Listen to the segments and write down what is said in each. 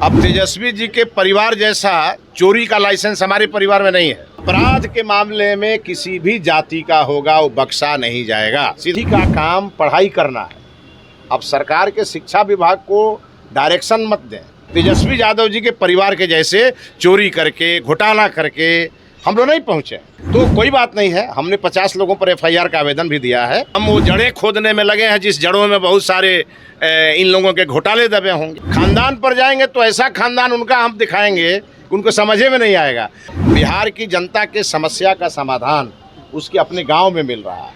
अब तेजस्वी जी के परिवार जैसा चोरी का लाइसेंस हमारे परिवार में नहीं है। अपराध के मामले में किसी भी जाति का होगा वो बख्शा नहीं जाएगा। सीधी का काम पढ़ाई करना है। अब सरकार के शिक्षा विभाग को डायरेक्शन मत दें। तेजस्वी यादव जी के परिवार के जैसे चोरी करके घोटाला करके हम लोग नहीं पहुंचे तो कोई बात नहीं है। हमने 50 लोगों पर FIR का आवेदन भी दिया है। हम वो जड़ें खोदने में लगे हैं जिस जड़ों में बहुत सारे इन लोगों के घोटाले दबे होंगे। खानदान पर जाएंगे तो ऐसा खानदान उनका हम दिखाएंगे उनको समझे में नहीं आएगा। बिहार की जनता के समस्या का समाधान उसके अपने गांव में मिल रहा है।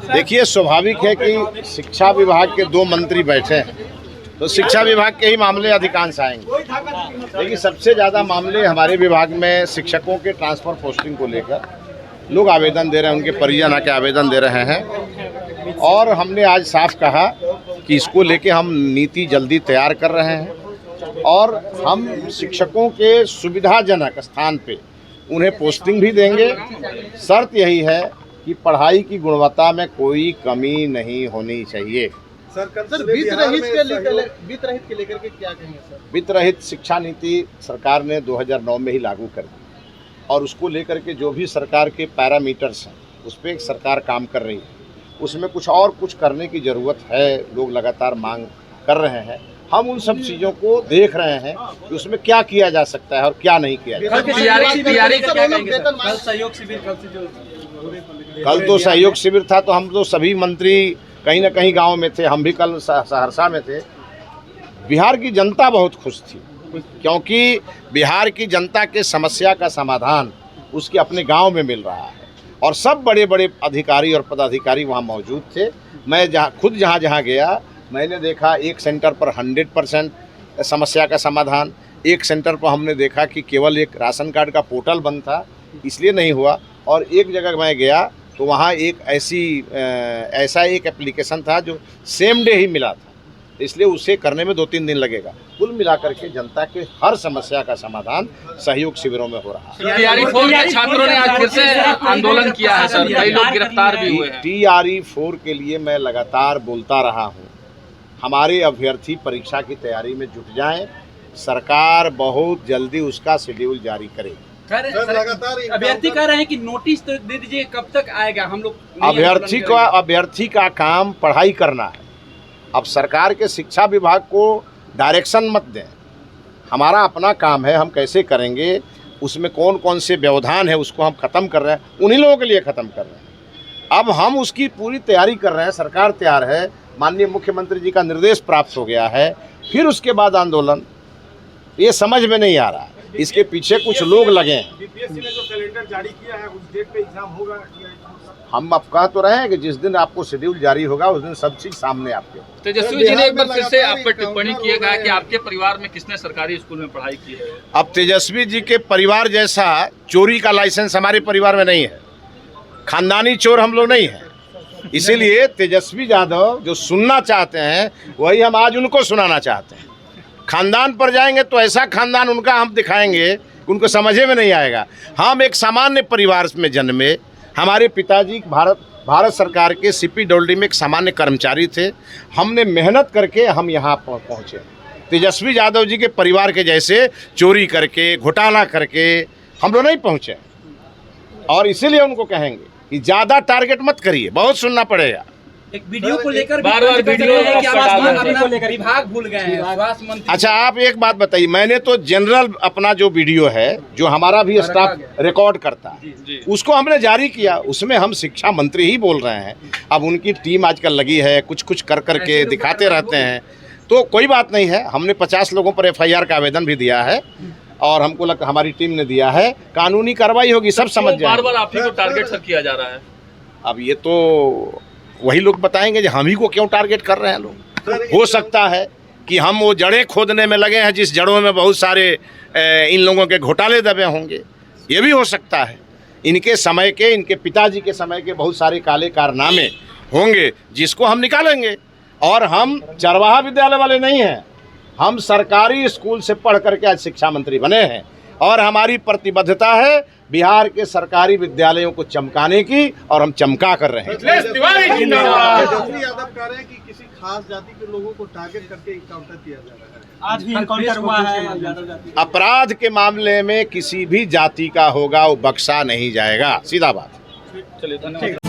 देखिए, स्वाभाविक है कि शिक्षा विभाग के 2 मंत्री बैठे हैं तो शिक्षा विभाग के ही मामले अधिकांश आएंगे। लेकिन सबसे ज़्यादा मामले हमारे विभाग में शिक्षकों के ट्रांसफ़र पोस्टिंग को लेकर लोग आवेदन दे रहे हैं, उनके परिजन आके आवेदन दे रहे हैं। और हमने आज साफ कहा कि इसको लेके हम नीति जल्दी तैयार कर रहे हैं और हम शिक्षकों के सुविधाजनक स्थान पे उन्हें पोस्टिंग भी देंगे। शर्त यही है कि पढ़ाई की गुणवत्ता में कोई कमी नहीं होनी चाहिए। सर वित्त रहित के लेकर के क्या कहेंगे सर? वित्त रहित शिक्षा नीति सरकार ने 2009 में ही लागू कर दी और उसको लेकर के जो भी सरकार के पैरामीटर्स हैं उस पर एक सरकार काम कर रही है। उसमें कुछ करने की ज़रूरत है। लोग लगातार मांग कर रहे हैं। हम उन सब चीज़ों को देख रहे हैं कि उसमें क्या किया जा सकता है और क्या नहीं किया जा सकता। कल तो सहयोग शिविर था तो हम तो सभी मंत्री कहीं ना कहीं गांव में थे। हम भी कल सहरसा में थे। बिहार की जनता बहुत खुश थी क्योंकि बिहार की जनता के समस्या का समाधान उसके अपने गांव में मिल रहा है और सब बड़े बड़े अधिकारी और पदाधिकारी वहां मौजूद थे। मैं खुद जहां गया मैंने देखा एक सेंटर पर 100% समस्या का समाधान। एक सेंटर पर हमने देखा कि केवल एक राशन कार्ड का पोर्टल बंद था इसलिए नहीं हुआ। और एक जगह मैं गया तो वहाँ एक ऐसा एक एप्लीकेशन था जो सेम डे ही मिला था, इसलिए उसे करने में 2-3 दिन लगेगा। कुल मिलाकर के जनता के हर समस्या का समाधान सहयोग शिविरों में हो रहा है। TRE-4 छात्रों ने आज फिर से आंदोलन किया है सर, कई लोग गिरफ्तार भी हुए हैं। TRE-4 के लिए मैं लगातार बोलता रहा हूँ। हमारे अभ्यर्थी परीक्षा की तैयारी में जुट जाएं। सरकार बहुत जल्दी उसका शेड्यूल जारी करेगी। अभ्यर्थी कह रहे हैं कि नोटिस तो दे दीजिए, कब तक आएगा? हम लोग अभ्यर्थी का काम पढ़ाई करना है। अब सरकार के शिक्षा विभाग को डायरेक्शन मत दें। हमारा अपना काम है, हम कैसे करेंगे, उसमें कौन कौन से व्यवधान है उसको हम ख़त्म कर रहे हैं, उन्हीं लोगों के लिए ख़त्म कर रहे हैं। अब हम उसकी पूरी तैयारी कर रहे हैं। सरकार तैयार है। माननीय मुख्यमंत्री जी का निर्देश प्राप्त हो गया है। फिर उसके बाद आंदोलन, ये समझ में नहीं आ रहा। इसके पीछे कुछ लोग लगे हैं। बीपीएससी ने जो कैलेंडर जारी किया है उस डेट पे एग्जाम होगा? हम अब कह तो रहे हैं कि जिस दिन आपको शेड्यूल जारी होगा उस दिन सब चीज सामने आपके। तेजस्वी जी ने एक बार फिर से आप पर टिप्पणी की है कि आपके परिवार में किसने सरकारी स्कूल में पढ़ाई की है। अब तेजस्वी जी के परिवार जैसा चोरी का लाइसेंस हमारे परिवार में नहीं है। खानदानी चोर हम लोग नहीं है। इसीलिए तेजस्वी यादव जो सुनना चाहते हैं वही हम आज उनको सुनाना चाहते हैं। खानदान पर जाएंगे तो ऐसा खानदान उनका हम दिखाएंगे उनको समझे में नहीं आएगा। हम एक सामान्य परिवार में जन्मे। हमारे पिताजी भारत सरकार के CPWD में एक सामान्य कर्मचारी थे। हमने मेहनत करके हम यहाँ पहुँचे। तेजस्वी यादव जी के परिवार के जैसे चोरी करके घोटाला करके हम लोग नहीं पहुँचे और इसीलिए उनको कहेंगे कि ज़्यादा टारगेट मत करिए, बहुत सुनना पड़ेगा। एक वीडियो को लेकर बार-बार वीडियो विभाग भूल गए हैं, स्वास्थ्य मंत्री। अच्छा, आप एक बात बताइए, मैंने तो जनरल अपना जो वीडियो है जो हमारा भी स्टाफ रिकॉर्ड करता है उसको हमने जारी किया। उसमें हम शिक्षा मंत्री ही बोल रहे हैं। अब उनकी टीम आजकल लगी है, कुछ कर करके दिखाते रहते हैं तो कोई बात नहीं है। हमने 50 लोगों पर FIR का आवेदन भी दिया है और हमको हमारी टीम ने दिया है। कानूनी कार्रवाई होगी, सब समझ जाए। बार-बार आप ही को टारगेट सर किया जा रहा है। अब ये तो वही लोग बताएंगे कि हम ही को क्यों टारगेट कर रहे हैं लोग। हो सकता है कि हम वो जड़ें खोदने में लगे हैं जिस जड़ों में बहुत सारे इन लोगों के घोटाले दबे होंगे। ये भी हो सकता है। इनके समय के, इनके पिताजी के समय के बहुत सारे काले कारनामे होंगे जिसको हम निकालेंगे। और हम चरवाहा विद्यालय वाले नहीं हैं। हम सरकारी स्कूल से पढ़ करके आज शिक्षा मंत्री बने हैं और हमारी प्रतिबद्धता है बिहार के सरकारी विद्यालयों को चमकाने की, और हम चमका कर रहे हैं। तेजस्वी यादव कह रहे हैं कि किसी खास जाति के लोगों को टारगेट करके इनकाउंटर किया जा रहा है। आज भी एनकाउंटर हुआ है यादव जाति। अपराध के मामले में किसी भी जाति का होगा वो बख्शा नहीं जाएगा, सीधा बात। चलिए धन्यवाद।